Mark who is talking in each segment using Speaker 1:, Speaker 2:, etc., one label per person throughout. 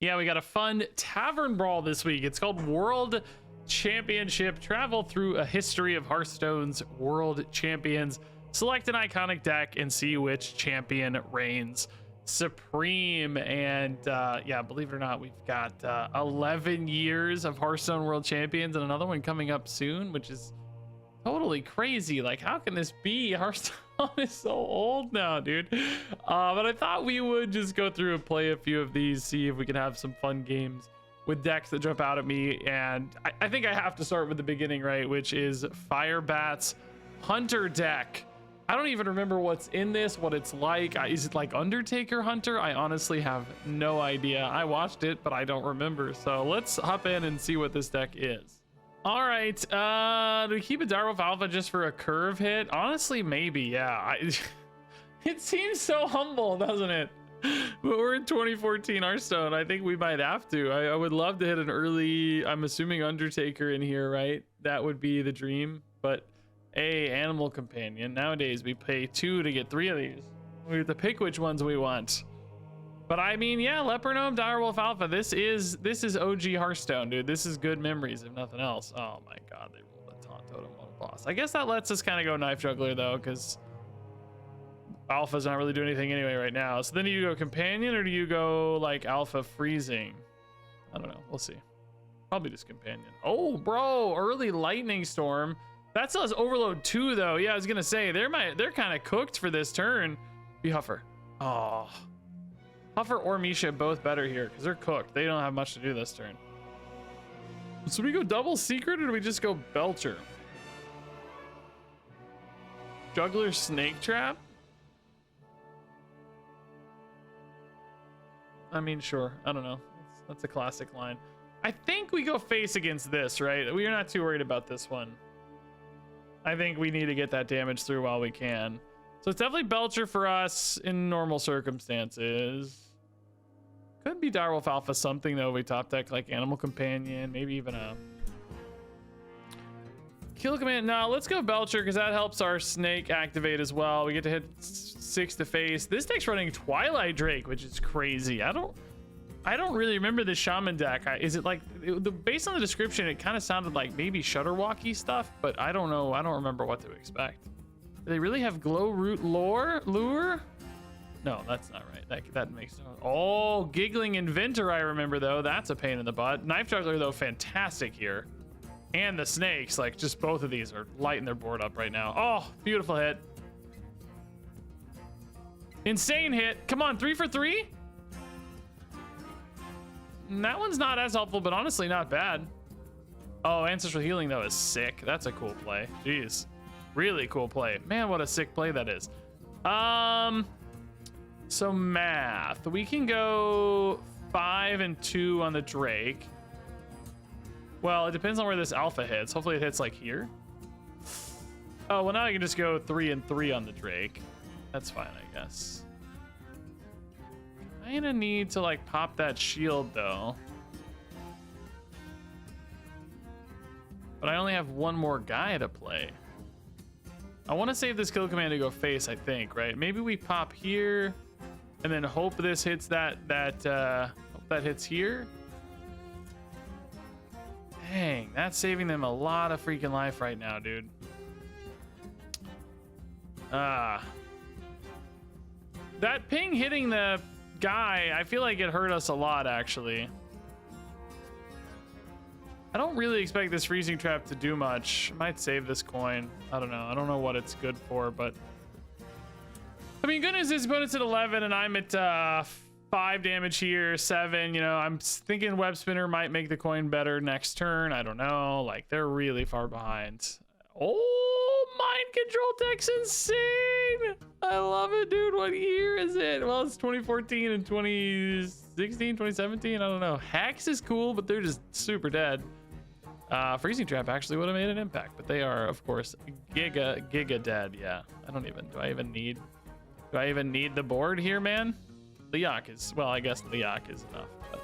Speaker 1: Yeah, we got a fun Tavern Brawl this week. It's called World Championship. Travel through a history of Hearthstone's world champions. Select an iconic deck and see which champion reigns supreme. And yeah, believe it or not, we've got 11 years of Hearthstone world champions and another one coming up soon, which is totally crazy. Like, how can this be? Hearthstone is so old now, dude. But I thought we would just go through and play a few of these, see if we can have some fun games with decks that jump out at me. And I think I have to start with the beginning, right? Which is Firebat's Hunter deck. I don't even remember what's in this, what it's like. Is it like Undertaker Hunter? I honestly have no idea. I watched it, but I don't remember. So let's hop in and see what this deck is. All right, do we keep a Direwolf Alpha just for a curve hit? Honestly, maybe, yeah. It seems so humble, doesn't it? But we're in 2014 Hearthstone. I think we might have to. I would love to hit an early, I'm assuming Undertaker in here, right? That would be the dream. But Animal Companion. Nowadays, we pay 2 to get 3 of these. We have to pick which ones we want. But I mean, yeah, Leper Gnome, Direwolf Alpha. This is OG Hearthstone, dude. This is good memories, if nothing else. Oh my god, they rolled a taunt totem on a boss. I guess that lets us kind of go Knife Juggler though, because Alpha's not really doing anything anyway right now. So then do you go Companion or do you go like Alpha Freezing? I don't know. We'll see. Probably just Companion. Oh, bro, early Lightning Storm. That still has Overload 2 though. Yeah, I was gonna say they're kind of cooked for this turn. Be Huffer. Oh. Huffer or Misha both better here because they're cooked. They don't have much to do this turn. So we go double secret or do we just go Belcher? Juggler Snake Trap? I mean, sure. I don't know. That's a classic line. I think we go face against this, right? We are not too worried about this one. I think we need to get that damage through while we can. So it's definitely Belcher for us in normal circumstances. Could be Direwolf Alpha something though. We top deck like Animal Companion, maybe even a Kill Command. No, let's go Belcher because that helps our Snake activate as well. We get to hit 6 to face. This deck's running Twilight Drake, which is crazy. I don't really remember the Shaman deck. Is it like based on the description? It kind of sounded like maybe Shutterwalky stuff, but I don't know. I don't remember what to expect. Do they really have Glow Root Lure? No, that's not right. That makes no. Oh, Giggling Inventor, I remember though. That's a pain in the butt. Knife Juggler though, fantastic here. And the snakes, like just both of these are lighting their board up right now. Oh, beautiful hit. Insane hit. Come on, 3 for 3. That one's not as helpful, but honestly not bad. Oh, Ancestral Healing though is sick. That's a cool play. Jeez. Really cool play. Man, what a sick play that is. So math. We can go 5 and 2 on the Drake. Well, it depends on where this Alpha hits. Hopefully it hits like here. Oh, well now I can just go 3 and 3 on the Drake. That's fine, I guess. Kinda need to like pop that shield though. But I only have one more guy to play. I want to save this Kill Command to go face, I think, right? Maybe we pop here and then hope this hits hope that hits here. Dang, that's saving them a lot of freaking life right now, dude. That ping hitting the guy, I feel like it hurt us a lot, actually. I don't really expect this freezing trap to do much. I might save this coin. I don't know. I don't know what it's good for, but I mean, good news is opponent's at 11 and I'm at 5 damage here, 7. You know, I'm thinking Web Spinner might make the coin better next turn. I don't know. Like, they're really far behind. Oh, Mind Control deck's insane. I love it, dude. What year is it? Well, it's 2014 and 2016, 2017. I don't know. Hex is cool, but they're just super dead. Freezing Trap actually would have made an impact, but they are, of course, giga dead. Yeah, do I even need the board here, man? Leok is, well, I guess Leok is enough, but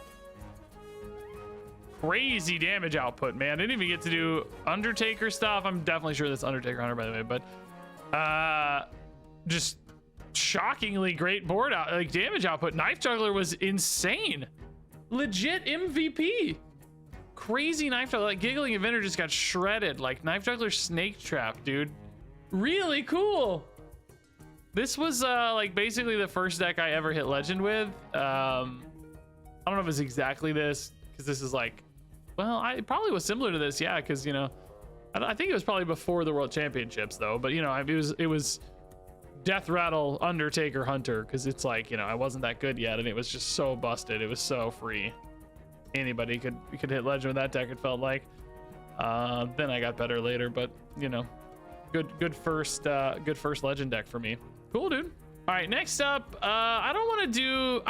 Speaker 1: crazy damage output, man. I didn't even get to do Undertaker stuff. I'm definitely sure that's Undertaker Hunter, by the way, but just shockingly great board out, like damage output. Knife Juggler was insane. legit MVP. Crazy knife juggler. Like Giggling Inventor just got shredded. Like knife juggler snake trap, dude. Really cool. This was like basically the first deck I ever hit legend with. I don't know if it's exactly this, because this is like, well, it probably was similar to this, yeah, because you know, I think it was probably before the World Championships though. But you know, it was Death Rattle Undertaker Hunter, because it's like, you know, I wasn't that good yet, and it was just so busted. It was so free. Anybody could hit legend with that deck, it felt like. Then I got better later, but you know, good first legend deck for me. Cool, dude. All right, next up, I don't want to,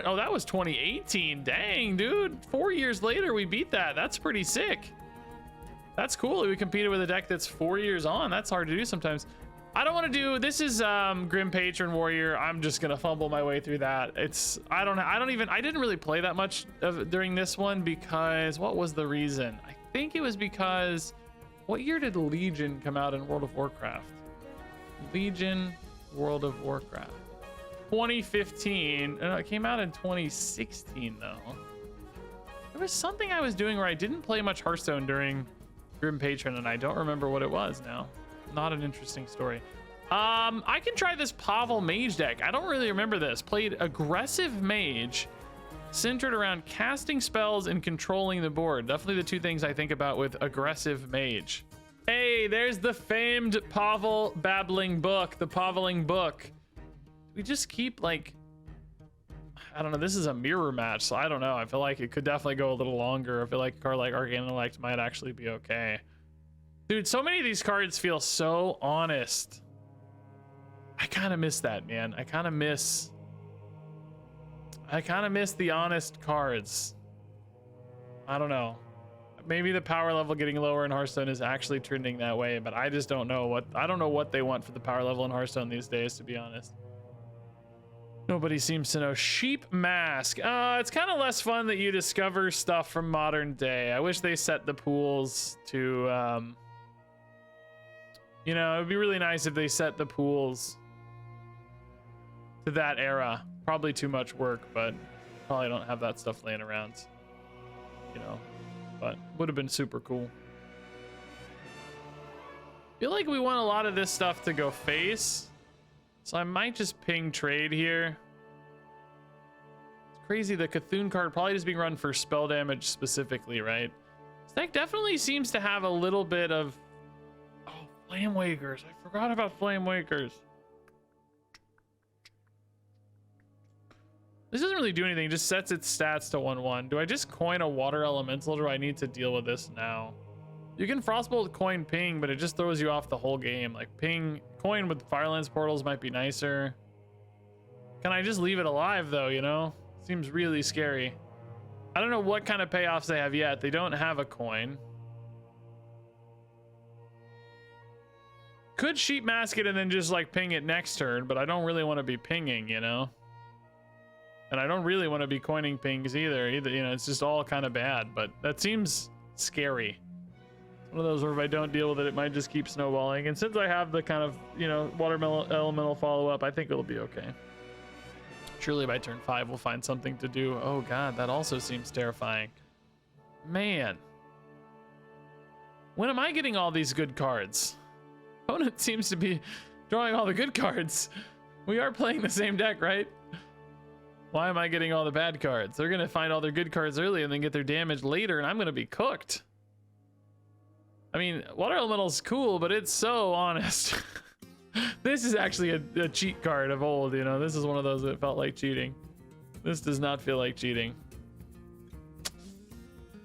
Speaker 1: oh, that was 2018. Dang, dude. 4 years later, we beat that. That's pretty sick. That's cool. We competed with a deck that's 4 years on. That's hard to do sometimes. I don't want to do, this is Grim Patron Warrior. I'm just gonna fumble my way through that. I didn't really play that much during this one, because what was the reason? I think it was because, what year did Legion come out in World of Warcraft? Legion World of Warcraft 2015. It came out in 2016 though. There was something I was doing where I didn't play much Hearthstone during Grim Patron, and I don't remember what it was now. Not an interesting story. I can try this Pavel Mage deck. I don't really remember this. Played aggressive Mage, centered around casting spells and controlling the board. Definitely the two things I think about with aggressive Mage. Hey, there's the famed Pavel babbling book, the Paveling book. We just keep like, I don't know, this is a mirror match, so I don't know. I feel like it could definitely go a little longer. I feel like a card like Arcane Intellect might actually be okay. Dude, so many of these cards feel so honest. I kind of miss that, man. I kind of miss the honest cards. I don't know. Maybe the power level getting lower in Hearthstone is actually trending that way, but I just don't know what they want for the power level in Hearthstone these days, to be honest. Nobody seems to know. Sheep Mask. It's kind of less fun that you discover stuff from modern day. I wish they set the pools to, you know, it would be really nice if they set the pools to that era. Probably too much work, but probably don't have that stuff laying around, you know, but would have been super cool. Feel like we want a lot of this stuff to go face, so I might just ping trade here. It's crazy, the Cthulhu card probably just being run for spell damage specifically, right? This deck definitely seems to have a little bit of, oh, Flame Wakers. I forgot about Flame Wakers. This doesn't really do anything, it just sets its stats to 1/1. Do I just coin a water elemental, or do I need to deal with this now? You can Frostbolt coin ping, but it just throws you off the whole game. Like ping, coin with Firelands portals might be nicer. Can I just leave it alive though, you know? Seems really scary. I don't know what kind of payoffs they have yet. They don't have a coin. Could Sheep Mask it and then just like ping it next turn, but I don't really want to be pinging, you know? And I don't really want to be coining pings either, you know, it's just all kind of bad, but that seems scary. One of those where if I don't deal with it, it might just keep snowballing. And since I have the kind of, you know, water elemental follow-up, I think it'll be okay. Surely by turn 5, we'll find something to do. Oh God, that also seems terrifying. Man. When am I getting all these good cards? Opponent seems to be drawing all the good cards. We are playing the same deck, right? Why am I getting all the bad cards? They're gonna find all their good cards early and then get their damage later, and I'm gonna be cooked. I mean, water elemental's cool, but it's so honest. This is actually a cheat card of old, you know? This is one of those that felt like cheating. This does not feel like cheating.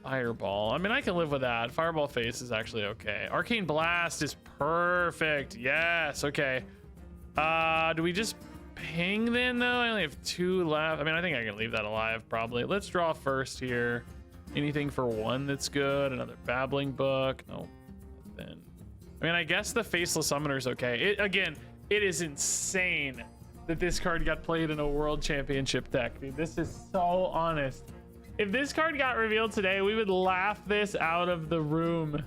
Speaker 1: Fireball. I mean, I can live with that. Fireball face is actually okay. Arcane Blast is perfect. Yes, okay. Do we just ping then though? I only have 2 left. I mean, I think I can leave that alive probably. Let's draw first here. Anything for 1 that's good. Another babbling book. No. Then I mean, I guess the Faceless Summoner is okay. It is insane that this card got played in a World Championship deck, dude. This is so honest. If this card got revealed today, we would laugh this out of the room.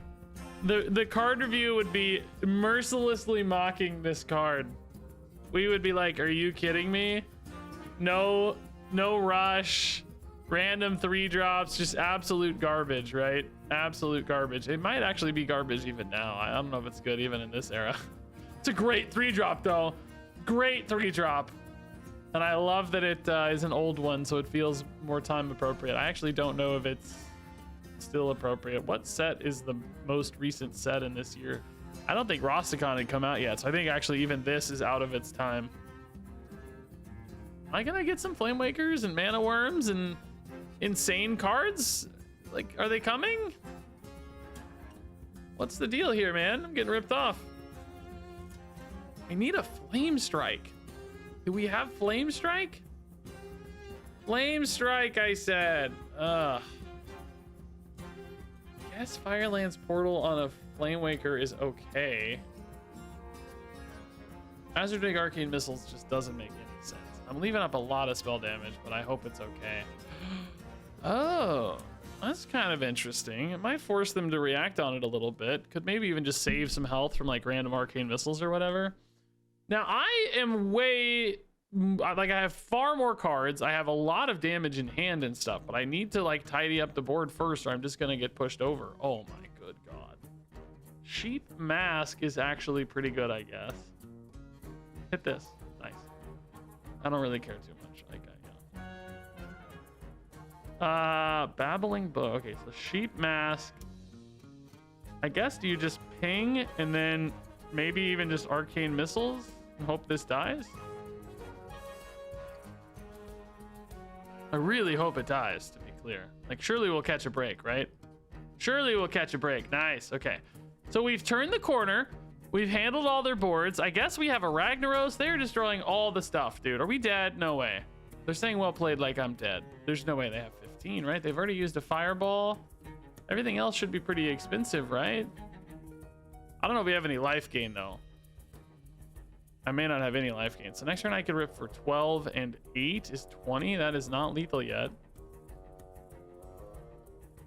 Speaker 1: The card review would be mercilessly mocking this card. We would be like, are you kidding me? No rush. Random 3-drops, just absolute garbage, right? Absolute garbage. It might actually be garbage even now. I don't know if it's good even in this era. It's a great 3-drop though. Great 3-drop. And I love that it is an old one, so it feels more time appropriate. I actually don't know if it's still appropriate. What set is the most recent set in this year? I don't think Rastakhan had come out yet, so I think actually even this is out of its time. Am I gonna get some Flame Wakers and Mana Worms and insane cards? Like, are they coming? What's the deal here, man? I'm getting ripped off. I need a Flame Strike. Do we have Flame Strike? Flame Strike, I said. Ugh. I guess Firelands Portal on a Flame Waker is okay. Azure Arcane Missiles just doesn't make any sense. I'm leaving up a lot of spell damage, but I hope it's okay. Oh, that's kind of interesting. It might force them to react on it a little bit. Could maybe even just save some health from like random arcane missiles or whatever. Now I am way, like I have far more cards. I have a lot of damage in hand and stuff, but I need to like tidy up the board first or I'm just gonna get pushed over. Oh my good God. Sheep Mask is actually pretty good, I guess. Hit this, nice. I don't really care too much. Like, Babbling Book. Okay, so Sheep Mask. I guess do you just ping and then maybe even just arcane missiles and hope this dies? I really hope it dies, to be clear. Like, surely we'll catch a break, right? Surely we'll catch a break. Nice. Okay. So we've turned the corner. We've handled all their boards. I guess we have a Ragnaros. They're destroying all the stuff, dude. Are we dead? No way. They're saying well played like I'm dead. There's no way they have 15, right? They've already used a fireball. Everything else should be pretty expensive, right? I don't know if we have any life gain, though. I may not have any life gain. So next turn I could rip for 12 and 8 is 20. That is not lethal yet.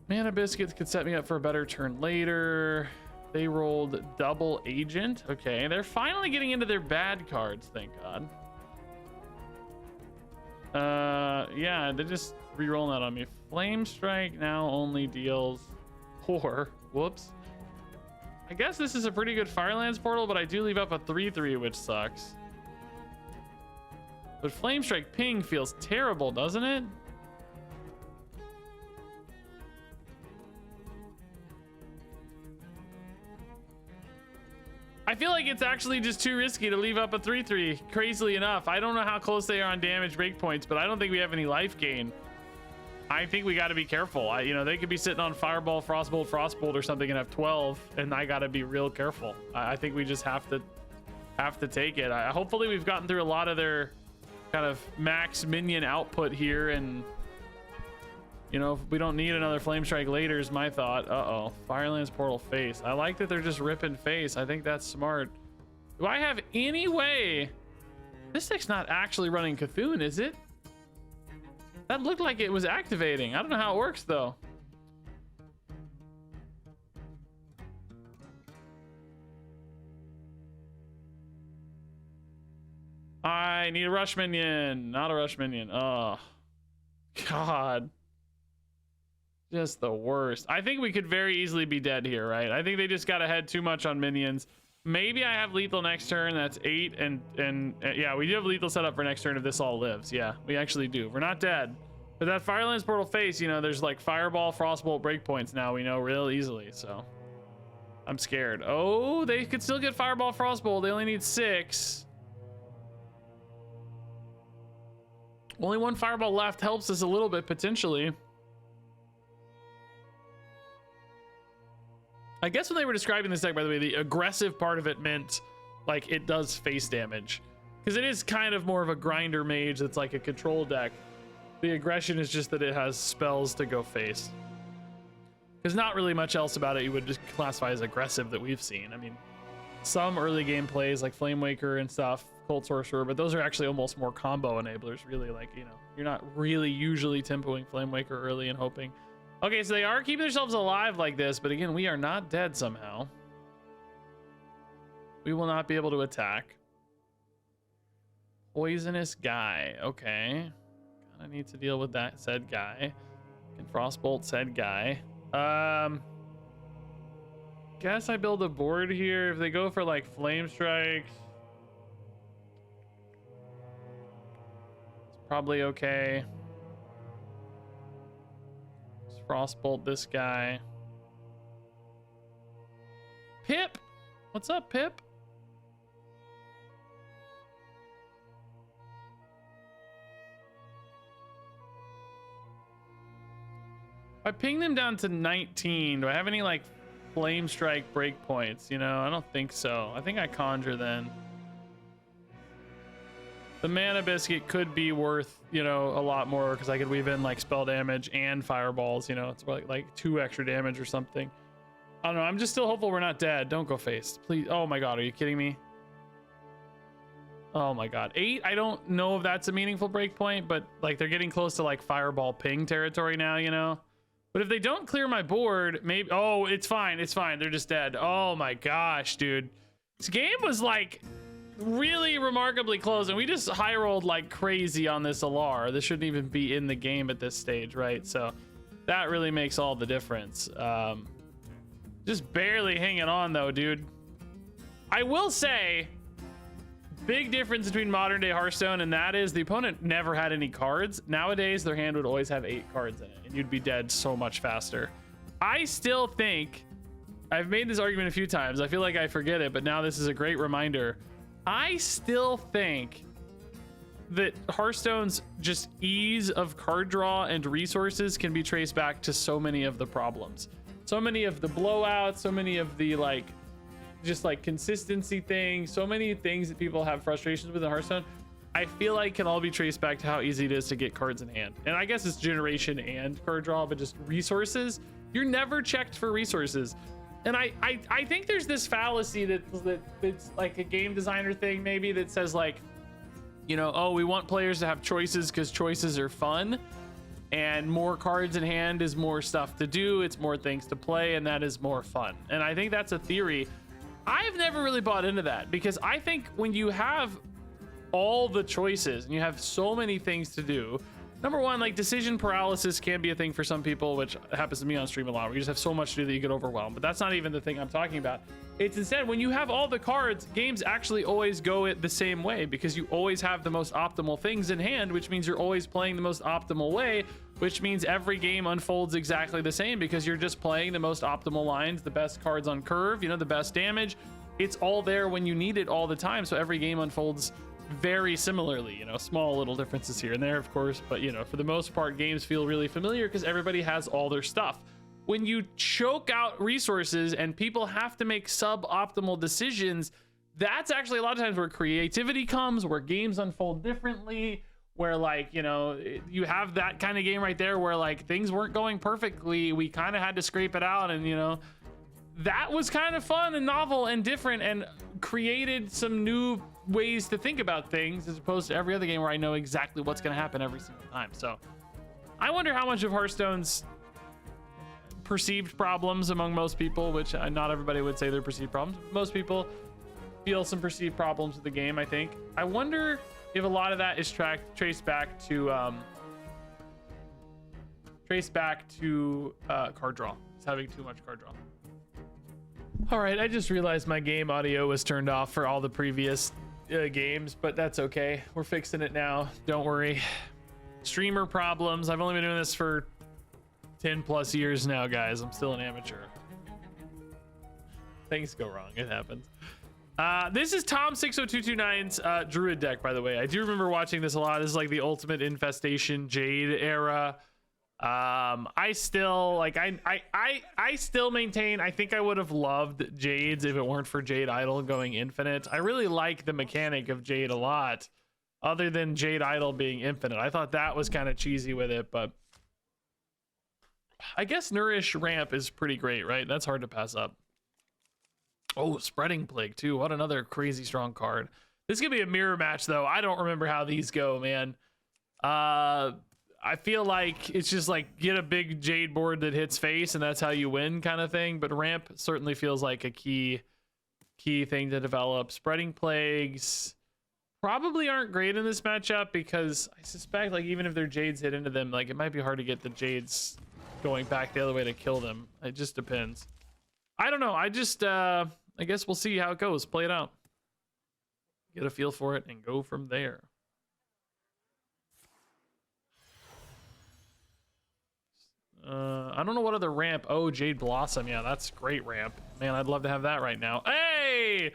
Speaker 1: Mana Biscuits could set me up for a better turn later. They rolled double agent. Okay, they're finally getting into their bad cards, thank God. Yeah, they're just re-rolling that on me. Flame Strike now only deals 4. Whoops. I guess this is a pretty good Firelands Portal, but I do leave up a 3/3, which sucks. But Flame Strike ping feels terrible, doesn't it? I feel like it's actually just too risky to leave up a 3/3, crazily enough. I don't know how close they are on damage breakpoints, but I don't think we have any life gain. I think we got to be careful. You know, they could be sitting on Fireball, Frostbolt, or something and have 12, and I got to be real careful. I think we just have to take it. Hopefully we've gotten through a lot of their kind of max minion output here, and you know, we don't need another Flame Strike later is my thought. Uh-oh. Firelands Portal face. I like that they're just ripping face. I think that's smart. Do I have any way? This deck's not actually running Cthulhu, is it? That looked like it was activating. I don't know how it works, though. I need a rush minion. Not a rush minion. Oh, God. Just the worst. I think we could very easily be dead here, right? I think they just got ahead too much on minions. Maybe I have lethal next turn. That's 8 and yeah, we do have lethal set up for next turn if this all lives. Yeah, we actually do. We're not dead. But that Firelands Portal face, you know, there's like Fireball, Frostbolt breakpoints now, we know real easily, so I'm scared. Oh, they could still get Fireball, Frostbolt. They only need 6. Only 1 Fireball left helps us a little bit potentially. I guess when they were describing this deck, by the way, the aggressive part of it meant like it does face damage, because it is kind of more of a grinder mage that's like a control deck. The aggression is just that it has spells to go face. There's not really much else about it you would just classify as aggressive that we've seen. I mean, some early game plays like Flame Waker and stuff, Cold Sorcerer, but those are actually almost more combo enablers, really. Like, you know, you're not really usually tempoing Flame Waker early and hoping. Okay, so they are keeping themselves alive like this, but again, we are not dead somehow. We will not be able to attack. Poisonous Guy, okay. I need to deal with that said guy. Can frostbolt said guy. Guess I build a board here. If they go for like flame strikes, it's probably okay. Just frostbolt this guy. Pip, what's up, Pip? I ping them down to 19. Do I have any like flame strike breakpoints? You know, I don't think so. I think I conjure then. The mana biscuit could be worth, you know, a lot more because I could weave in like spell damage and fireballs. You know, it's like 2 extra damage or something. I don't know. I'm just still hopeful we're not dead. Don't go face, please. Oh my god, are you kidding me? Oh my god, 8. I don't know if that's a meaningful breakpoint, but like they're getting close to like fireball ping territory now. You know. But if they don't clear my board, maybe... Oh, it's fine. It's fine. They're just dead. Oh my gosh, dude. This game was like really remarkably close, and we just high rolled like crazy on this Alar. This shouldn't even be in the game at this stage, right? So that really makes all the difference. Just barely hanging on though, dude. I will say, big difference between modern day Hearthstone, and that is the opponent never had any cards. Nowadays, their hand would always have 8 cards in it, and you'd be dead so much faster. I still think, I've made this argument a few times. I feel like I forget it, but now this is a great reminder. I still think that Hearthstone's just ease of card draw and resources can be traced back to so many of the problems. So many of the blowouts, so many of the like, just like consistency things, so many things that people have frustrations with in Hearthstone, I feel like can all be traced back to how easy it is to get cards in hand. And I guess it's generation and card draw, but just resources, you're never checked for resources. And I think there's this fallacy that's like a game designer thing maybe that says like, you know, oh, we want players to have choices because choices are fun, and more cards in hand is more stuff to do, it's more things to play, and that is more fun. And I think that's a theory. I've never really bought into that, because I think when you have all the choices and you have so many things to do, number one, like decision paralysis can be a thing for some people, which happens to me on stream a lot, where you just have so much to do that you get overwhelmed. But that's not even the thing I'm talking about. It's instead when you have all the cards, games actually always go it the same way, because you always have the most optimal things in hand, which means you're always playing the most optimal way, which means every game unfolds exactly the same, because you're just playing the most optimal lines, the best cards on curve, you know, the best damage. It's all there when you need it all the time. So every game unfolds very similarly, you know, small little differences here and there, of course, but you know, for the most part, games feel really familiar because everybody has all their stuff. When you choke out resources and people have to make suboptimal decisions, that's actually a lot of times where creativity comes, where games unfold differently, where like, you know, you have that kind of game right there where like things weren't going perfectly, we kind of had to scrape it out, and you know, that was kind of fun and novel and different and created some new ways to think about things, as opposed to every other game where I know exactly what's going to happen every single time. So I wonder how much of Hearthstone's perceived problems among most people, which not everybody would say they're perceived problems, most people feel some perceived problems with the game. I wonder if a lot of that is traced back to card draw. It's having too much card draw. All right, I just realized my game audio was turned off for all the previous games, but that's okay. We're fixing it now. Don't worry. Streamer problems. I've only been doing this for 10 plus years now, guys. I'm still an amateur. Things go wrong. It happens. This is Tom60229's Druid deck, by the way. I do remember watching this a lot. This is like the ultimate infestation Jade era. I still like I still maintain I think I would have loved Jades if it weren't for Jade Idol going infinite. I really like the mechanic of Jade a lot, other than Jade Idol being infinite. I thought that was kind of cheesy with it, but I guess Nourish Ramp is pretty great, right? That's hard to pass up. Oh, Spreading Plague too. What another crazy strong card. This could be a mirror match though. I don't remember how these go, man. I feel like it's just like get a big Jade board that hits face and that's how you win kind of thing. But Ramp certainly feels like a key thing to develop. Spreading Plagues, probably aren't great in this matchup because I suspect like even if their Jades hit into them, like it might be hard to get the Jades going back the other way to kill them. It just depends. I don't know. I guess we'll see how it goes. Play it out. Get a feel for it and go from there. I don't know what other ramp. Oh, Jade Blossom. Yeah, that's great ramp. Man, I'd love to have that right now. Hey,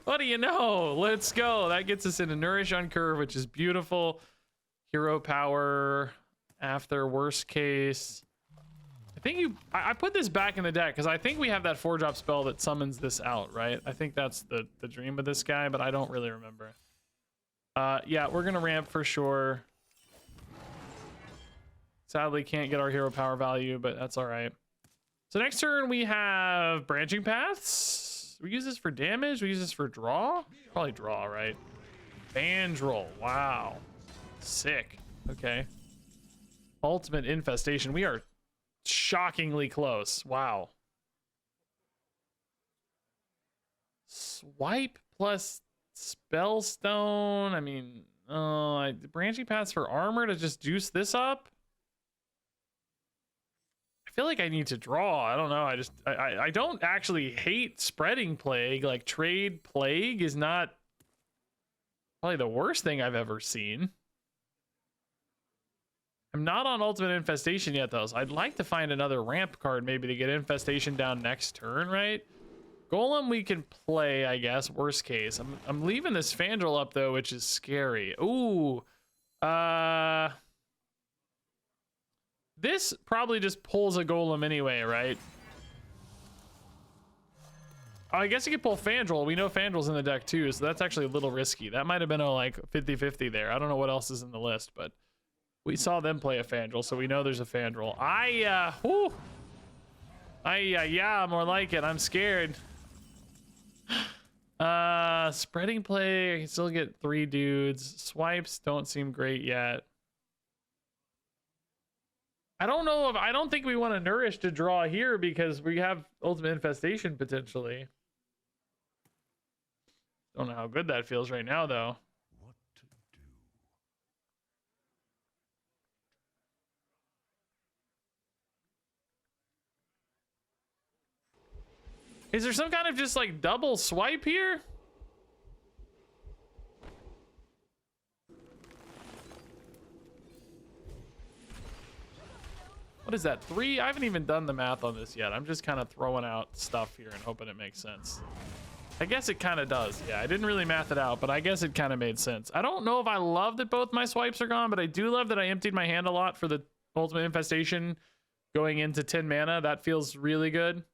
Speaker 1: what do you know? Let's go. That gets us into Nourish on Curve, which is beautiful. Hero power after worst case. I think I put this back in the deck because I think we have that 4-drop spell that summons this out, right? I think that's the dream of this guy, but I don't really remember. Yeah, we're gonna ramp for sure. Sadly, can't get our hero power value, but that's all right. So next turn we have Branching Paths. We use this for damage. We use this for draw. Probably draw, right? Bandroll. Wow, sick. Okay. Ultimate Infestation. We are shockingly close. Wow. Swipe plus Spellstone. I mean, Branching Paths for armor to just juice this up. I feel like I need to draw. I don't know. I don't actually hate Spreading Plague. Like Trade Plague is not probably the worst thing I've ever seen. I'm not on Ultimate Infestation yet though, so I'd like to find another ramp card maybe to get Infestation down next turn, right? Golem we can play, I guess, worst case. I'm leaving this Fandral up though, which is scary. Ooh. This probably just pulls a Golem anyway, right? I guess you could pull Fandral. We know Fandral's in the deck too, so that's actually a little risky. That might have been a like 50-50 there. I don't know what else is in the list, but we saw them play a Fandral, so we know there's a Fandral. Yeah, more like it. I'm scared. Spreading Plague, I can still get 3 dudes. Swipes don't seem great yet. I don't think we want to Nourish to draw here because we have Ultimate Infestation potentially. Don't know how good that feels right now though. What to do? Is there some kind of just like double swipe here? What is that, 3? I haven't even done the math on this yet. I'm just kind of throwing out stuff here and hoping it makes sense. I guess it kind of does. Yeah, I didn't really math it out, but I guess it kind of made sense. I don't know if I love that both my swipes are gone, but I do love that I emptied my hand a lot for the Ultimate Infestation going into 10 mana. That feels really good.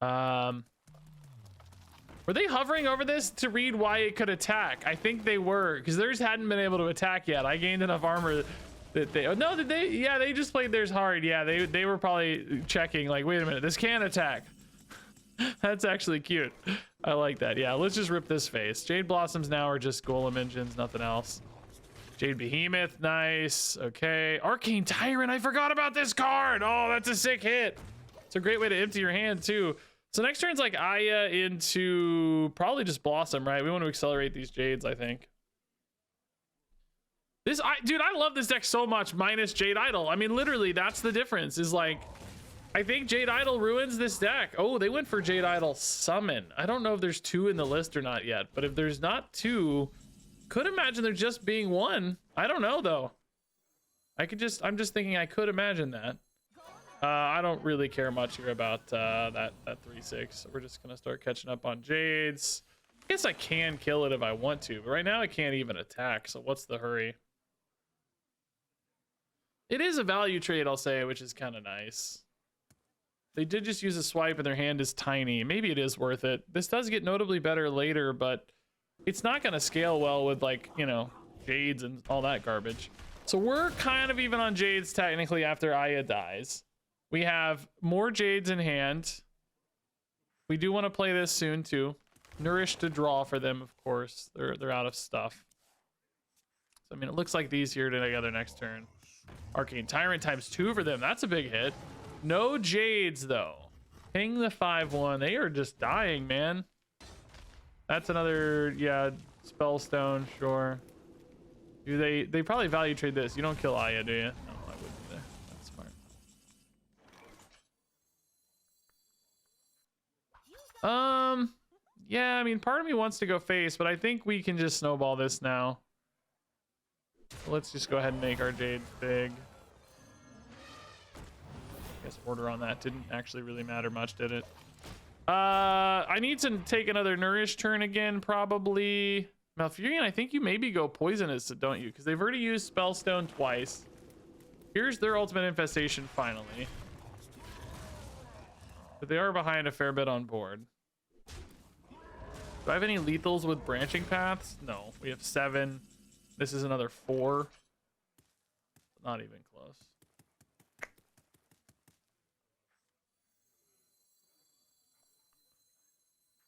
Speaker 1: Were they hovering over this to read why it could attack? I think they were, because theirs hadn't been able to attack yet. I gained enough armor that they, oh no, did they? Yeah, they just played theirs hard. Yeah, they were probably checking like, wait a minute, this can attack. That's actually cute. I like that. Yeah, let's just rip this face. Jade Blossoms now are just Golem engines, nothing else. Jade Behemoth, nice. Okay, Arcane Tyrant, I forgot about this card. Oh, that's a sick hit. It's a great way to empty your hand too. So next turn's like Aya into probably just Blossom, right? We want to accelerate these Jades, I think. Dude, I love this deck so much, minus Jade Idol. I mean, literally, that's the difference, is like, I think Jade Idol ruins this deck. Oh, they went for Jade Idol Summon. I don't know if there's 2 in the list or not yet, but if there's not 2, could imagine there just being 1. I don't know, though. I'm just thinking I could imagine that. I don't really care much here about that 3/6. So we're just gonna start catching up on Jades. I guess I can kill it if I want to, but right now I can't even attack, so what's the hurry? It is a value trade, I'll say, which is kind of nice. They did just use a swipe and their hand is tiny. Maybe it is worth it. This does get notably better later, but it's not going to scale well with, like, you know, Jades and all that garbage. So we're kind of even on Jades technically after Aya dies. We have more Jades in hand. We do want to play this soon too. Nourish to draw for them, of course. They're out of stuff. So I mean, it looks like these here together next turn. Arcane Tyrant ×2 for them. That's a big hit. No Jades though. Ping the 5/1. They are just dying, man. That's another, yeah, Spellstone, sure. Do they probably value trade this? You don't kill Aya, do you? No, I wouldn't either. That's smart. Yeah, I mean, part of me wants to go face, but I think we can just snowball this now. Let's just go ahead and make our Jades big. I guess order on that didn't actually really matter much, did it? I need to take another nourish turn again, probably. Malfurion, I think you maybe go poisonous, don't you? Because they've already used Spellstone twice. Here's their ultimate infestation finally. But they are behind a fair bit on board. Do I have any lethals with branching paths? No, we have 7. This is another 4. Not even close.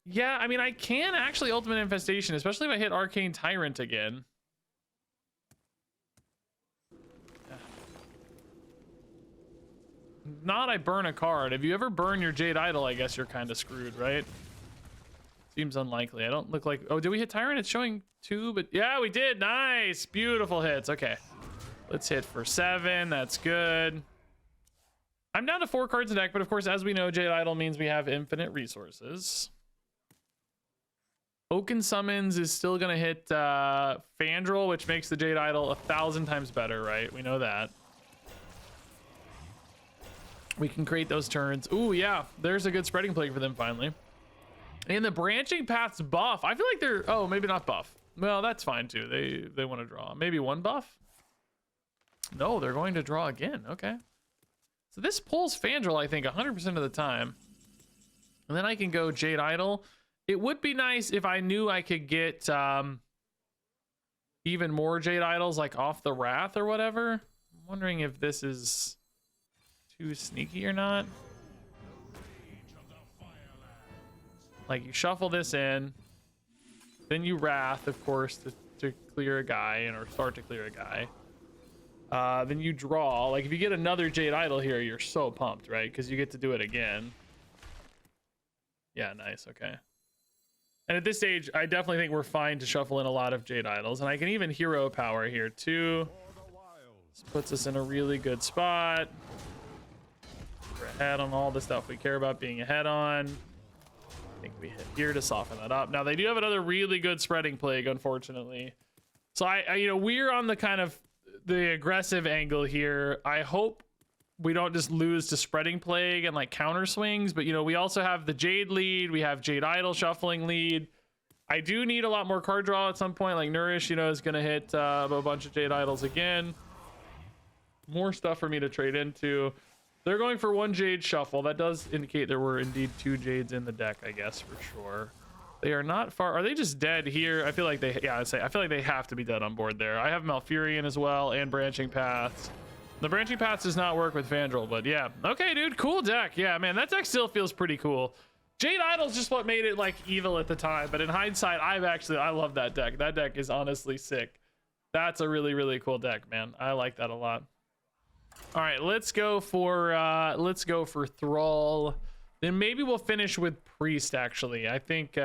Speaker 1: Yeah, I mean, I can actually ultimate infestation, especially if I hit Arcane Tyrant again. Not I burn a card. If you ever burn your Jade Idol, I guess you're kind of screwed, right? Seems unlikely. I don't look like... Oh, did we hit Tyrant? It's showing 2, but... Yeah, we did. Nice. Beautiful hits. Okay. Let's hit for 7. That's good. I'm down to 4 cards in deck, but of course, as we know, Jade Idol means we have infinite resources. Oaken Summons is still going to hit Fandral, which makes the Jade Idol 1,000 times better, right? We know that. We can create those turns. Ooh, yeah. There's a good Spreading Plague for them finally. And the Branching Paths buff. I feel like they're... Oh, maybe not buff. Well, that's fine too. They want to draw. Maybe 1 buff? No, they're going to draw again. Okay. So this pulls Fandral, I think, 100% of the time. And then I can go Jade Idol. It would be nice if I knew I could get even more Jade Idols, like off the Wrath or whatever. I'm wondering if this is too sneaky or not. Like, you shuffle this in, then you Wrath, of course, to clear a guy, or start to clear a guy. Then you draw. Like, if you get another Jade Idol here, you're so pumped, right? Because you get to do it again. Yeah, nice. Okay. And at this stage, I definitely think we're fine to shuffle in a lot of Jade Idols. And I can even hero power here, too. This puts us in a really good spot. We're ahead on all the stuff we care about being ahead on. I think we hit here to soften that up. Now, they do have another really good Spreading Plague, unfortunately. So, you know, we're on the kind of the aggressive angle here. I hope we don't just lose to Spreading Plague and like counter swings, but you know, we also have the Jade lead. We have Jade Idol shuffling lead. I do need a lot more card draw at some point. Like Nourish, you know, is going to hit a bunch of Jade Idols again. More stuff for me to trade into. They're going for 1 Jade shuffle. That does indicate there were indeed 2 Jades in the deck, I guess, for sure. They are not far. Are they just dead here? I feel like they, yeah, I feel like they have to be dead on board there. I have Malfurion as well and Branching Paths. The Branching Paths does not work with Fandral, but yeah. Okay, dude, cool deck. Yeah, man, that deck still feels pretty cool. Jade Idol's just what made it like evil at the time, but in hindsight, I love that deck. That deck is honestly sick. That's a really, really cool deck, man. I like that a lot. All right, let's go for Thrall. Then maybe we'll finish with Priest, actually. I think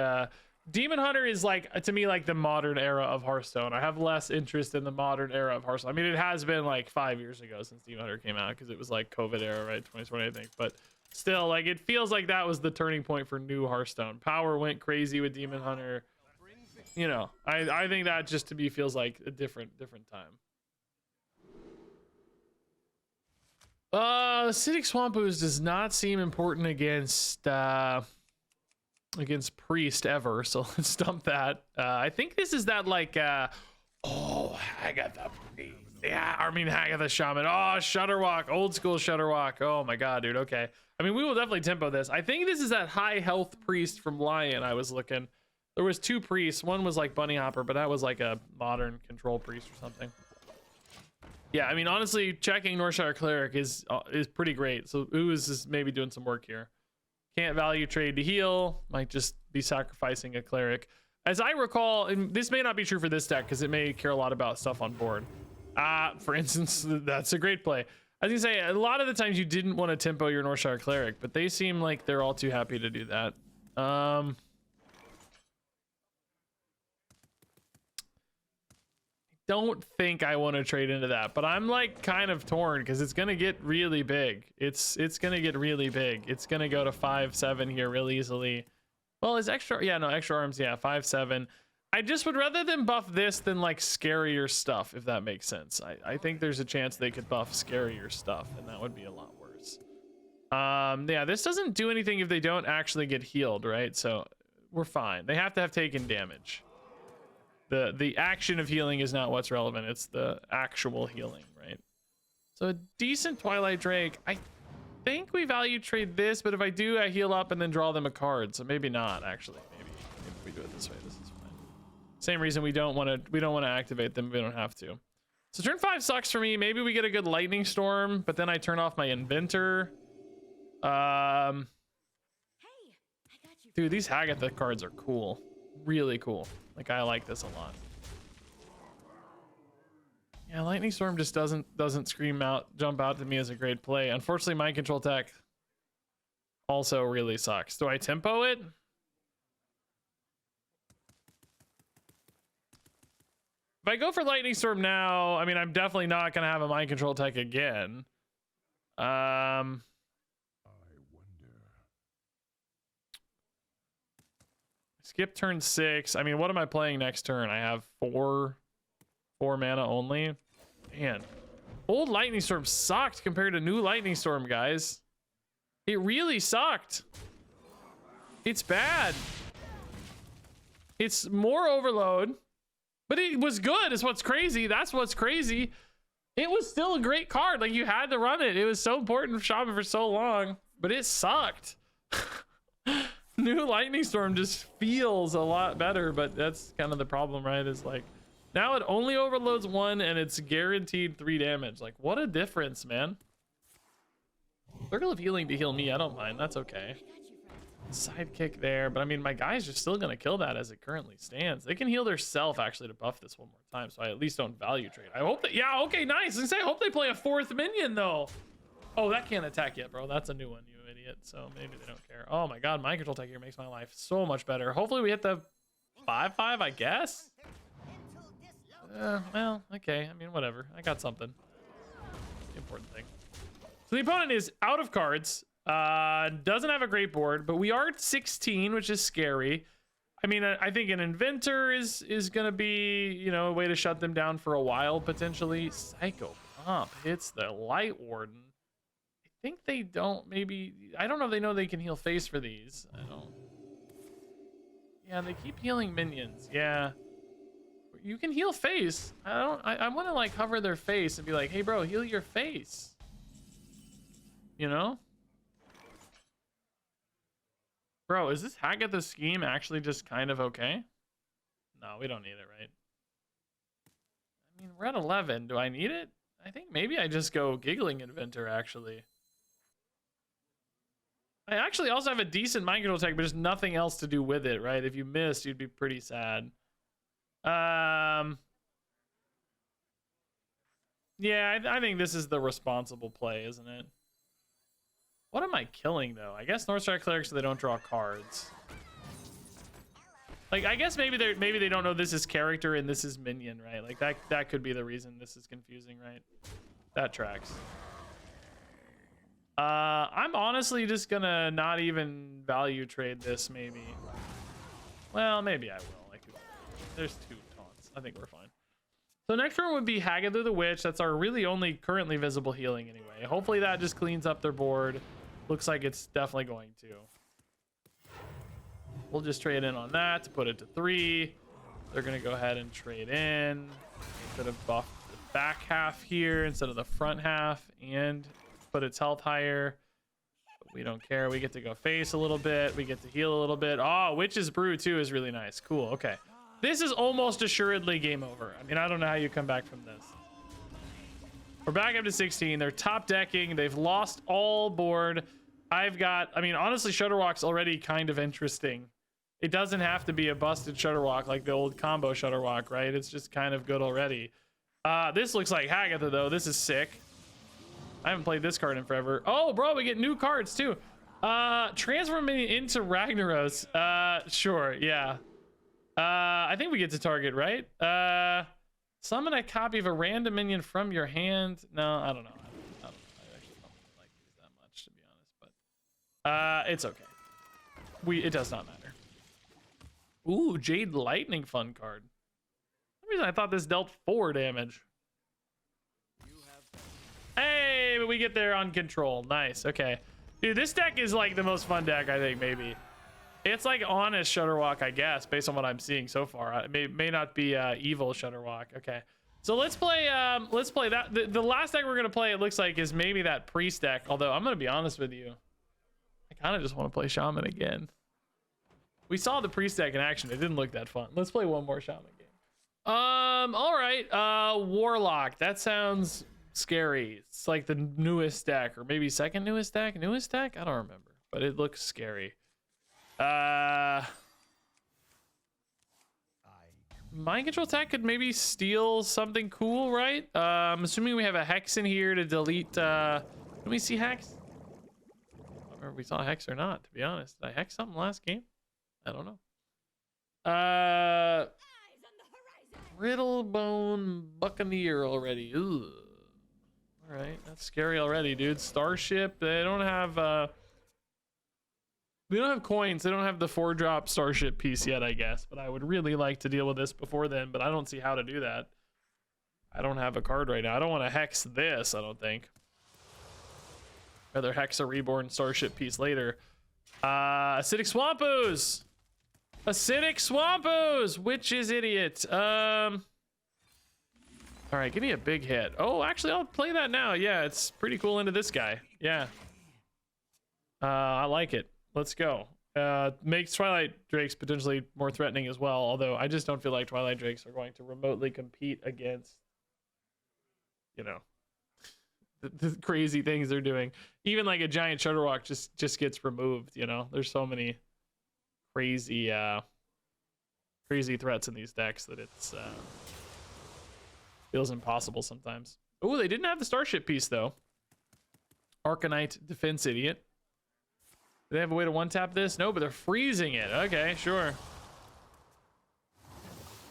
Speaker 1: Demon Hunter is like, to me, like the modern era of Hearthstone. I have less interest in the modern era of Hearthstone. I mean, it has been like 5 years ago since Demon Hunter came out, because it was like COVID era, right? 2020, I think. But still, like, it feels like that was the turning point for new Hearthstone. Power went crazy with Demon Hunter. You know, I think that just to me feels like a different time. Acidic Swamp Ooze does not seem important against Priest ever, so let's dump that. I think this is that like oh, Hagatha Priest. Yeah, I mean Hagatha Shaman. Oh, Shudderwalk, old school Shudderwalk. Oh my god, dude. Okay, I mean, we will definitely tempo this. I think this is that high health Priest from Lion. I was looking, there was 2 priests. One was like Bunny Hopper, but that was like a modern control priest or something. Yeah, I mean, honestly, checking Northshire Cleric is pretty great. So Ooze is maybe doing some work here. Can't value trade to heal. Might just be sacrificing a Cleric. As I recall, and this may not be true for this deck because it may care a lot about stuff on board. For instance, that's a great play. I was gonna say, a lot of the times you didn't want to tempo your Northshire Cleric, but they seem like they're all too happy to do that. don't think I want to trade into that, but I'm like kind of torn because it's gonna get really big. It's gonna get really big. It's gonna go to 5-7 here real easily. Well, is extra, yeah, no, extra arms, yeah, 5-7. I just would rather them buff this than like scarier stuff, if that makes sense. I think there's a chance they could buff scarier stuff, and that would be a lot worse. Yeah, this doesn't do anything if they don't actually get healed, right? So we're fine. They have to have taken damage. The action of healing is not what's relevant. It's the actual healing, right? So a decent Twilight Drake. I think we value trade this, but if I do, I heal up and then draw them a card. So maybe not actually. Maybe we do it this way. This is fine. Same reason we don't want to activate them. We don't have to. So turn 5 sucks for me. Maybe we get a good Lightning Storm, but then I turn off my Inventor. Dude, these Hagatha cards are cool. Really cool. Like, I like this a lot. Yeah, Lightning Storm just doesn't jump out to me as a great play. Unfortunately, Mind Control Tech also really sucks. Do I tempo it? If I go for Lightning Storm now, I mean, I'm definitely not gonna have a Mind Control Tech again. Skip turn 6. I mean, what am I playing next turn? I have 4 mana only. Man, old Lightning Storm sucked compared to new Lightning Storm, guys. It really sucked. It's bad. It's more overload, but it was good is what's crazy. That's what's crazy. It was still a great card. Like, you had to run it. It was so important for Shaman for so long, but it sucked. New Lightning Storm just feels a lot better, but that's kind of the problem, right? Is like, now it only overloads 1 and it's guaranteed 3 damage. Like, what a difference, man. Circle of Healing to heal me, I don't mind. That's okay. Sidekick there, but I mean, my guys are still gonna kill that as it currently stands. They can heal their self actually to buff this one more time, so I at least don't value trade. I hope that, yeah, okay, nice. I hope they play a 4th minion though. Oh, that can't attack yet, bro. That's a new one, you idiot. So maybe they don't care. Oh my god, Mind Control Tech here makes my life so much better. Hopefully we hit the 5-5, I guess. Well, okay. I mean, whatever. I got something. The important thing. So the opponent is out of cards. Doesn't have a great board, but we are at 16, which is scary. I mean, I think an Inventor is gonna be, you know, a way to shut them down for a while potentially. Psycho Pump hits the Light Warden. I think they don't, maybe, I don't know if they know they can heal face for these. I don't. Yeah, they keep healing minions. Yeah. You can heal face. I want to like cover their face and be like, hey bro, heal your face. You know? Bro, is this Hagatha scheme actually just kind of okay? No, we don't need it, right? I mean, we're at 11. Do I need it? I think maybe I just go Giggling Inventor, actually. I actually also have a decent Mind Control Tech, but just nothing else to do with it, right? If you missed, you'd be pretty sad. Yeah, I think this is the responsible play, isn't it? What am I killing, though? I guess Northstar Cleric so they don't draw cards. Like, I guess maybe they don't know this is character and this is minion, right? Like, that could be the reason this is confusing, right? That tracks. I'm honestly just gonna not even value trade this, maybe. Well, maybe I will. Like, there's 2 taunts. I think we're fine. So next turn would be Hagatha the Witch. That's our really only currently visible healing anyway. Hopefully that just cleans up their board. Looks like it's definitely going to. We'll just trade in on that to put it to 3. They're gonna go ahead and trade in. Instead of buff the back half here instead of the front half, and put its health higher. But we don't care. We get to go face a little bit. We get to heal a little bit. Oh, Witch's Brew too is really nice. Cool. Okay. This is almost assuredly game over. I mean, I don't know how you come back from this. We're back up to 16. They're top decking. They've lost all board. I mean, honestly, Shutterwalk's already kind of interesting. It doesn't have to be a busted Shutterwalk like the old combo Shutterwalk, right? It's just kind of good already. This looks like Hagatha, though. This is sick. I haven't played this card in forever. Oh, bro, we get new cards, too. Transform me into Ragnaros. Sure, yeah. I think we get to target, right? Summon a copy of a random minion from your hand. No, I don't know. I actually don't like these that much, to be honest. But it's okay. It does not matter. Ooh, Jade Lightning Fun card. For some reason I thought this dealt 4 damage. Hey, but we get there on control. Nice. Okay. Dude, this deck is like the most fun deck, I think, maybe. It's like honest Shutterwalk, I guess, based on what I'm seeing so far. It may not be evil Shutterwalk. Okay. So let's play that. The last deck we're gonna play, it looks like, is maybe that priest deck. Although I'm gonna be honest with you, I kind of just want to play shaman again. We saw the priest deck in action. It didn't look that fun. Let's play one more shaman game. All right. Warlock. That sounds scary. It's like the newest deck, or maybe second newest deck. Newest deck? I don't remember, but it looks scary. Mind control tech could maybe steal something cool, right? I'm assuming we have a hex in here to delete. Can we see hex? I don't remember if we saw hex or not, to be honest. Did I hex something last game? I don't know. Riddlebone Buccaneer already. Ugh. All right, that's scary already, dude. Starship. They don't have coins. They don't have the 4-drop Starship piece yet, I guess. But I would really like to deal with this before then. But I don't see how to do that. I don't have a card right now. I don't want to hex this, I don't think. Rather hex a reborn Starship piece later. Acidic Swamp Ooze. Acidic Swamp Ooze. Which is idiot? All right, give me a big hit. Oh, actually, I'll play that now. Yeah, it's pretty cool into this guy. Yeah. I like it. Let's go. Makes Twilight Drakes potentially more threatening as well, although I just don't feel like Twilight Drakes are going to remotely compete against, you know, the crazy things they're doing. Even like a giant Shutterwalk just gets removed, you know? There's so many crazy threats in these decks that it's feels impossible sometimes. Oh, they didn't have the Starship piece though. Arcanite Defense Idiot. Do they have a way to one-tap this? No, but they're freezing it. Okay, sure.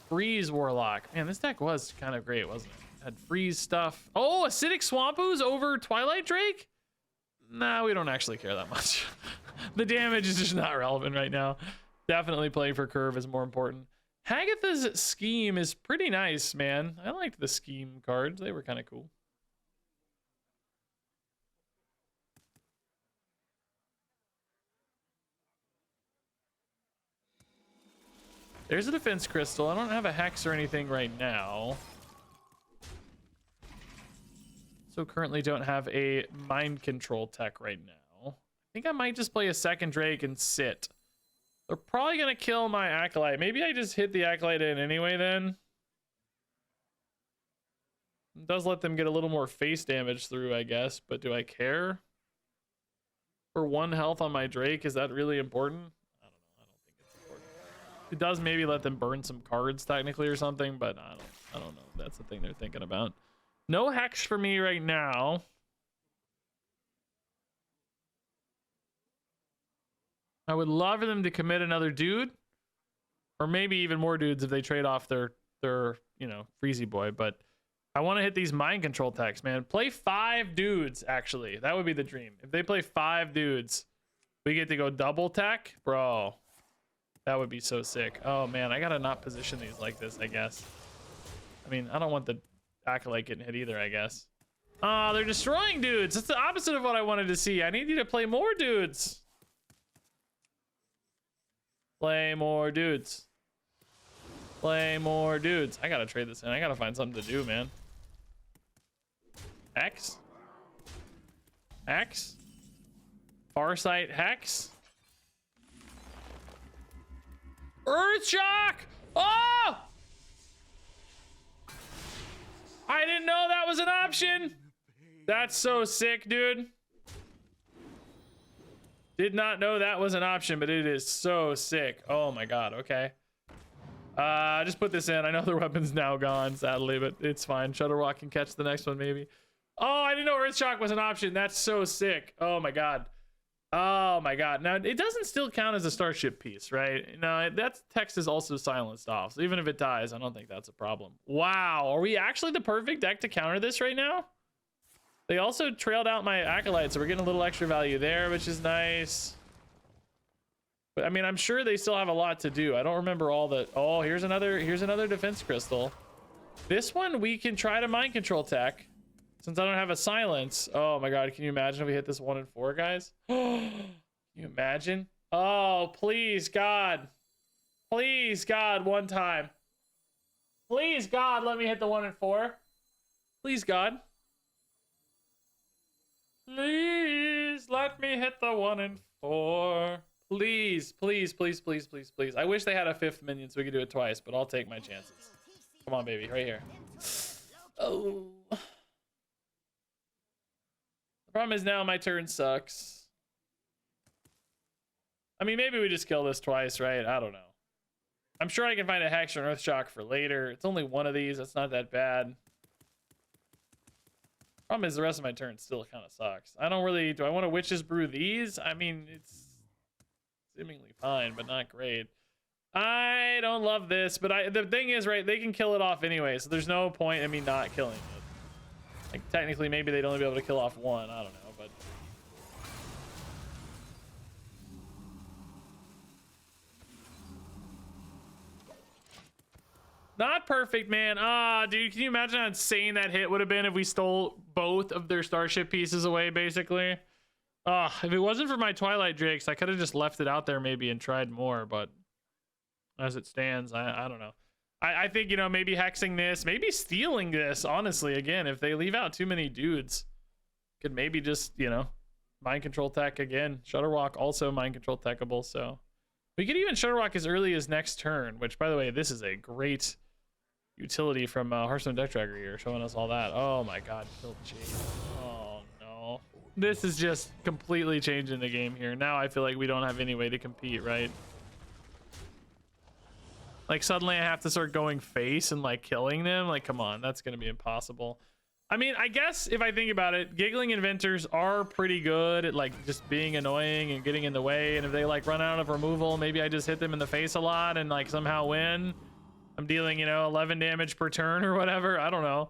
Speaker 1: Freeze Warlock. Man, this deck was kind of great, wasn't it? Had freeze stuff. Oh, Acidic Swamp Ooze over Twilight Drake? Nah, we don't actually care that much. The damage is just not relevant right now. Definitely playing for curve is more important. Hagatha's Scheme is pretty nice, man. I liked the Scheme cards. They were kind of cool. There's a Defense Crystal. I don't have a Hex or anything right now. So currently don't have a Mind Control tech right now. I think I might just play a second Drake and sit. They're probably going to kill my Acolyte. Maybe I just hit the Acolyte in anyway then. It does let them get a little more face damage through, I guess. But do I care? For 1 health on my Drake, is that really important? I don't know. I don't think it's important. It does maybe let them burn some cards technically or something, but I don't know if that's the thing they're thinking about. No Hex for me right now. I would love for them to commit another dude, or maybe even more dudes if they trade off their you know, Freezy Boy. But I want to hit these Mind Control techs, man. Play 5 dudes, actually. That would be the dream. If they play 5 dudes, we get to go double tech, bro. That would be so sick. Oh man, I gotta not position these like this, I guess. I mean, I don't want the Acolyte getting hit either, I guess. Oh, they're destroying dudes. That's the opposite of what I wanted to see. I need you to play more dudes. Play more dudes. Play more dudes. I gotta trade this in. I gotta find something to do, man. X? X? Farsight Hex? Earthshock! Oh! I didn't know that was an option. That's so sick, dude. Did not know that was an option, but it is so sick. Oh my god, okay. Just put this in. I know their weapon's now gone, sadly, but it's fine. Shutterwalk can catch the next one, maybe. Oh, I didn't know Earthshock was an option. That's so sick. Oh my god. Oh my god. Now it doesn't still count as a starship piece, right? No, that text is also silenced off. So even if it dies, I don't think that's a problem. Wow, are we actually the perfect deck to counter this right now? They also trailed out my acolyte, so we're getting a little extra value there, which is nice. But I mean, I'm sure they still have a lot to do. I don't remember all the... Oh, here's another defense crystal. This one we can try to mind control tech. Since I don't have a silence. Oh my god, can you imagine if we hit this 1 in 4, guys? Can you imagine? Oh, please, God. Please, God, one time. Please, God, let me hit the 1 in 4. Please, God. Please, let me hit the 1 in 4. Please, please, please, please, please, please. I wish they had a 5th minion so we could do it twice, but I'll take my chances. Come on, baby, right here. Oh. The problem is now my turn sucks. I mean, maybe we just kill this twice, right? I don't know. I'm sure I can find a Hex or an Earthshock for later. It's only one of these. That's not that bad. Problem is the rest of my turn still kind of sucks. I don't really... Do I want to Witch's Brew these? I mean, it's seemingly fine, but not great. I don't love this, but the thing is, right, they can kill it off anyway, so there's no point in me not killing it. Like, technically, maybe they'd only be able to kill off one. I don't know, but... Not perfect, man. Ah, dude, can you imagine how insane that hit would have been if we stole both of their starship pieces away, basically? If it wasn't for my Twilight Drakes, I could have just left it out there maybe and tried more, but... As it stands, I don't know. I think, you know, maybe hexing this, maybe stealing this, honestly, again, if they leave out too many dudes, could maybe just, you know, mind control tech again. Shutterwalk also mind control techable, so we could even Shutterwalk as early as next turn, which, by the way, this is a great utility from Hearthstone Deck Tracker here, showing us all that. Oh my god, killed Jade. Oh no. This is just completely changing the game here. Now I feel like we don't have any way to compete, right? Like, suddenly I have to start going face and, like, killing them. Like, come on, that's going to be impossible. I mean, I guess if I think about it, Giggling Inventors are pretty good at, like, just being annoying and getting in the way. And if they, like, run out of removal, maybe I just hit them in the face a lot and, like, somehow win. I'm dealing, you know, 11 damage per turn or whatever. I don't know.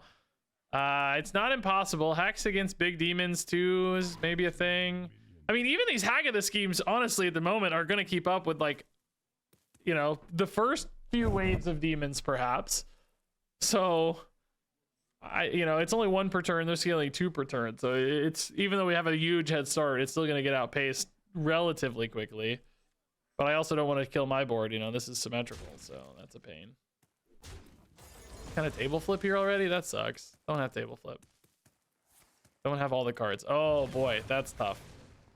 Speaker 1: It's not impossible. Hex against big demons, too, is maybe a thing. I mean, even these Haggadah schemes, honestly, at the moment, are going to keep up with, like, you know, the first few waves of demons, perhaps. So you know, it's only 1 per turn. They're scaling 2 per turn, so it's, even though we have a huge head start, it's still going to get outpaced relatively quickly. But I also don't want to kill my board, you know. This is symmetrical, so that's a pain. Kind of table flip here already? That sucks. Don't have table flip. Don't have all the cards. Oh boy, that's tough.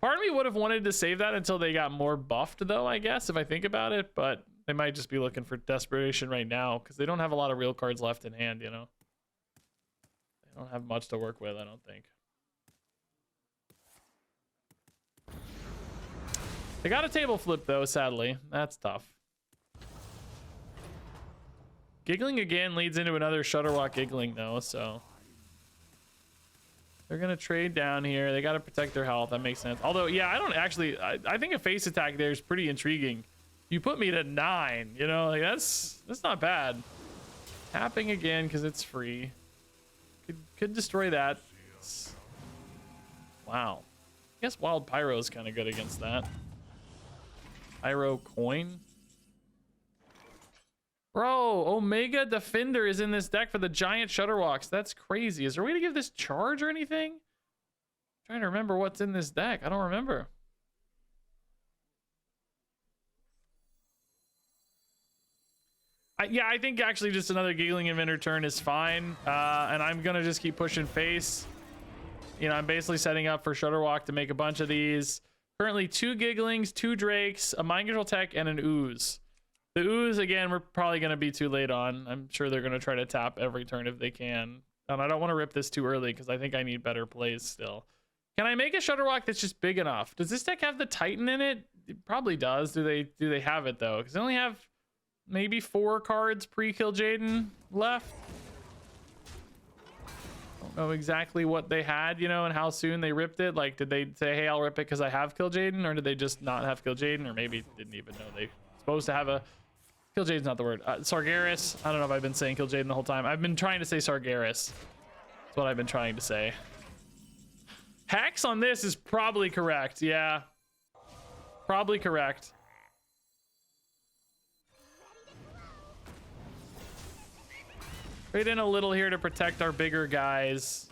Speaker 1: Part of me would have wanted to save that until they got more buffed, though, I guess, if I think about it, but they might just be looking for desperation right now because they don't have a lot of real cards left in hand, you know. They don't have much to work with, I don't think. They got a table flip, though, sadly. That's tough. Giggling again leads into another Shutterwalk Giggling, though, so... They're going to trade down here. They got to protect their health. That makes sense. Although, yeah, I don't actually... I think a face attack there is pretty intriguing. You put me to 9, you know, like that's not bad. Tapping again because it's free. Could destroy that. Wow. I guess Wild Pyro is kind of good against that. Pyro coin. Bro, Omega Defender is in this deck for the giant Shutterwalks. That's crazy. Is there a way to give this charge or anything? I'm trying to remember what's in this deck. I don't remember. Yeah, I think actually just another Giggling Inventor turn is fine. And I'm going to just keep pushing face. You know, I'm basically setting up for Shutterwalk to make a bunch of these. Currently 2 Gigglings, 2 Drakes, a Mind Control Tech, and an Ooze. The Ooze, again, we're probably going to be too late on. I'm sure they're going to try to tap every turn if they can. And I don't want to rip this too early because I think I need better plays still. Can I make a Shutterwalk that's just big enough? Does this deck have the Titan in it? It probably does. Do they have it, though? Because they only have... maybe 4 cards pre-kill Jaden left. Oh don't know exactly what they had, you know, and how soon they ripped it. Like, did they say, hey, I'll rip it because I have Kill Jaden, or did they just not have Kill Jaden, or maybe didn't even know they supposed to have a Kill Jaden's not the word. Sargeras. I don't know if I've been saying Kill Jaden the whole time. I've been trying to say Sargeras. That's what I've been trying to say. Hex on this is probably correct. Yeah, probably correct. Trade in a little here to protect our bigger guys.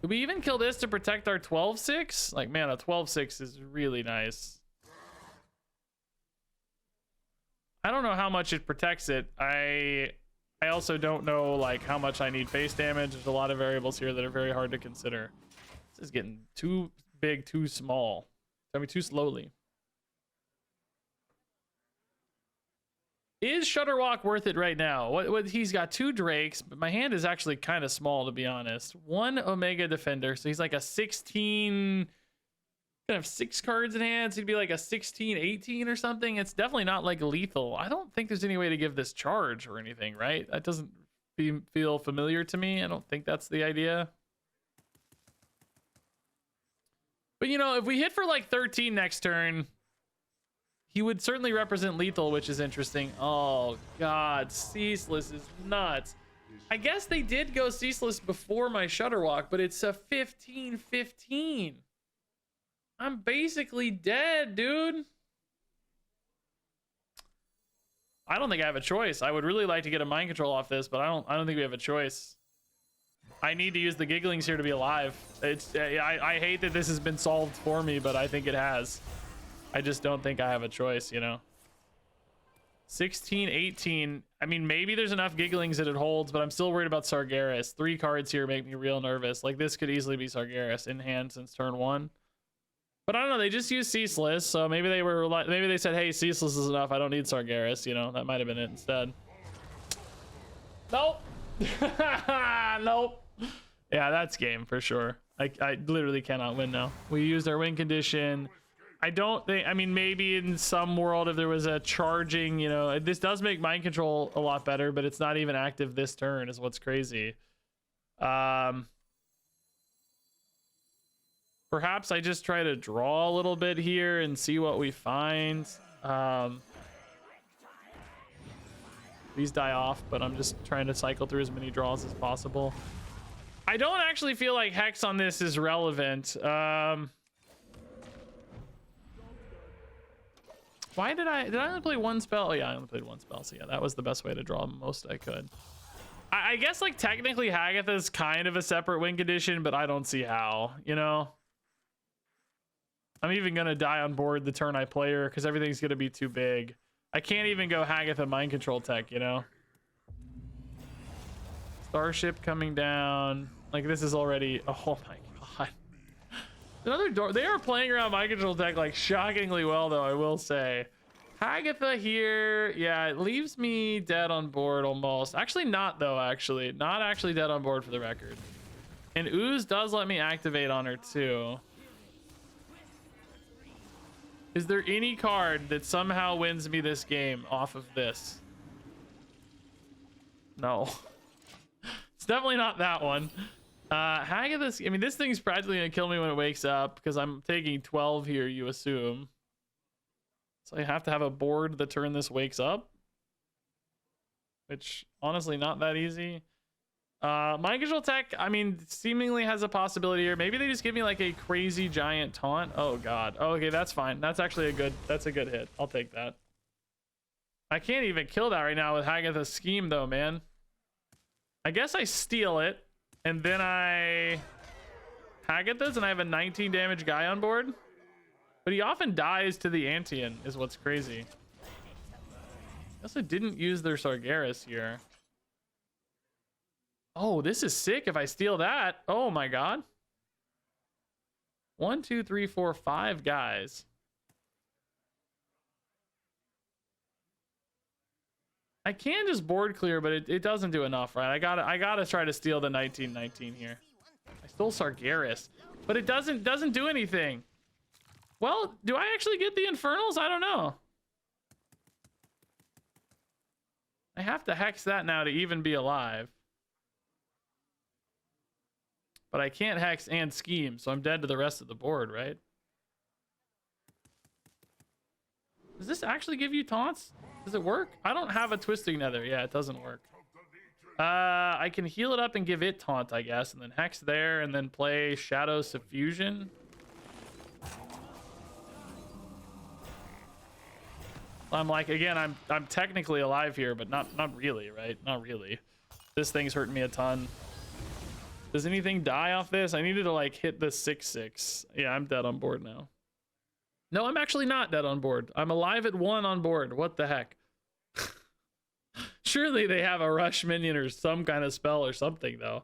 Speaker 1: Did we even kill this to protect our 12-6? Like, man, a 12-6 is really nice. I don't know how much it protects it. I also don't know, like, how much I need face damage. There's a lot of variables here that are very hard to consider. This is getting too big, too small. I mean, too slowly. Is Shutterwalk worth it right now? What he's got 2 Drakes, but my hand is actually kind of small, to be honest. 1 Omega Defender, so he's like a 16. Gonna have 6 cards in hand, so he'd be like a 16, 18 or something. It's definitely not like lethal. I don't think there's any way to give this charge or anything, right? That doesn't feel familiar to me. I don't think that's the idea. But you know, if we hit for like 13 next turn, he would certainly represent lethal, which is interesting. Oh god, Ceaseless is nuts. I guess they did go Ceaseless before my Shutterwalk, but it's a 15-15. I'm basically dead, dude. I don't think I have a choice. I would really like to get a mind control off this, but I don't think we have a choice. I need to use the Gigglings here to be alive. I hate that this has been solved for me, but I think it has. I just don't think I have a choice, you know. 16, 18. I mean, maybe there's enough Gigglings that it holds, but I'm still worried about Sargeras. 3 cards here make me real nervous. Like, this could easily be Sargeras in hand since turn 1. But I don't know, they just used Ceaseless, so maybe they were like, maybe they said, hey, Ceaseless is enough, I don't need Sargeras, you know. That might have been it instead. Nope. Nope. Yeah, that's game for sure. I literally cannot win now. We used our win condition. I don't think, I mean, maybe in some world if there was a charging, you know, this does make mind control a lot better, but it's not even active this turn is what's crazy. Perhaps I just try to draw a little bit here and see what we find. These die off, but I'm just trying to cycle through as many draws as possible. I don't actually feel like Hex on this is relevant. Why did I only play 1 spell? Oh yeah, I only played 1 spell, so yeah, that was the best way to draw the most I could. I guess like technically Hagatha is kind of a separate win condition, but I don't see how, you know. I'm even gonna die on board the turn I play her because everything's gonna be too big. I can't even go Hagatha mind control tech, you know. Starship coming down. Like this is already, oh my god. Another door. They are playing around mind control tech like shockingly well though, I will say. Hagatha here, yeah, it leaves me dead on board almost. Actually not though, actually. Not actually dead on board for the record. And Ooze does let me activate on her too. Is there any card that somehow wins me this game off of this? No. It's definitely not that one. Hagatha, I mean, this thing's practically gonna kill me when it wakes up because I'm taking 12 here, you assume. So I have to have a board the turn this wakes up. Which, honestly, not that easy. Mind control tech, I mean, seemingly has a possibility here. Maybe they just give me like a crazy giant taunt. Oh god. Oh, okay, that's fine. That's actually a good hit. I'll take that. I can't even kill that right now with Hagatha's scheme though, man. I guess I steal it and then I Hagatha's and I have a 19 damage guy on board. But he often dies to the Antian is what's crazy. I also didn't use their Sargeras here. Oh, this is sick if I steal that. Oh my god. 1, 2, 3, 4, 5 guys. I can just board clear, but it doesn't do enough, right? I gotta try to steal the 19-19 here. I stole Sargeras, but it doesn't do anything. Well, do I actually get the Infernals? I don't know. I have to hex that now to even be alive. but I can't hex and scheme, so I'm dead to the rest of the board, right? Does this actually give you taunts? Does it work? I don't have a twisting nether. Yeah, it doesn't work. I can heal it up and give it taunt, I guess, and then hex there, and then play Shadow Suffusion. I'm like, again, I'm technically alive here, but not really, right? Not really. This thing's hurting me a ton. Does anything die off this? I needed to like hit the 6/6. Yeah, I'm dead on board now. No, I'm actually not dead on board. I'm alive at 1 on board. What the heck? Surely they have a rush minion or some kind of spell or something, though.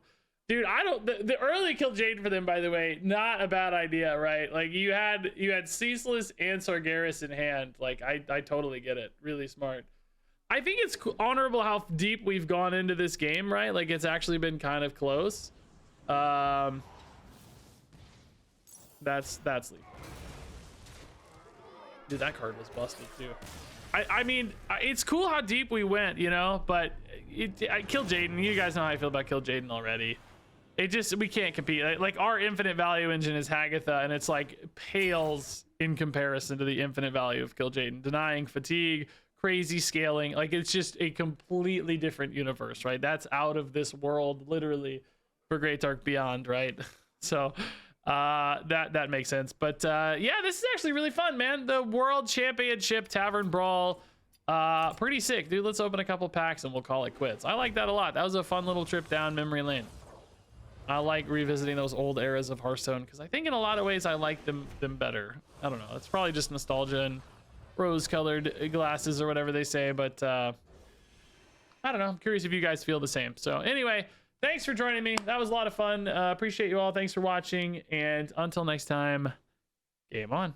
Speaker 1: Dude, I don't. The early kill Jaden for them, by the way, not a bad idea, right? Like you had Ceaseless and Sargeras in hand. Like I totally get it. Really smart. I think it's honorable how deep we've gone into this game, right? Like it's actually been kind of close. That's lethal. Dude, that card was busted too. I mean, it's cool how deep we went, you know, but I killed Jaden. You guys know how I feel about Kill Jaden already. It just, we can't compete. Like our infinite value engine is Hagatha, and it's like pales in comparison to the infinite value of Kill Jaden. Denying fatigue, crazy scaling, like it's just a completely different universe, right? That's out of this world, literally, for Great Dark Beyond, right? So that makes sense. But yeah, this is actually really fun, man. The World Championship Tavern Brawl, pretty sick, dude. Let's open a couple packs and we'll call it quits. I like that a lot. That was a fun little trip down memory lane. I like revisiting those old eras of Hearthstone because I think in a lot of ways I like them better. I don't know. It's probably just nostalgia and rose-colored glasses or whatever they say, but I don't know. I'm curious if you guys feel the same. So anyway, thanks for joining me. That was a lot of fun. Appreciate you all. Thanks for watching, and until next time, game on.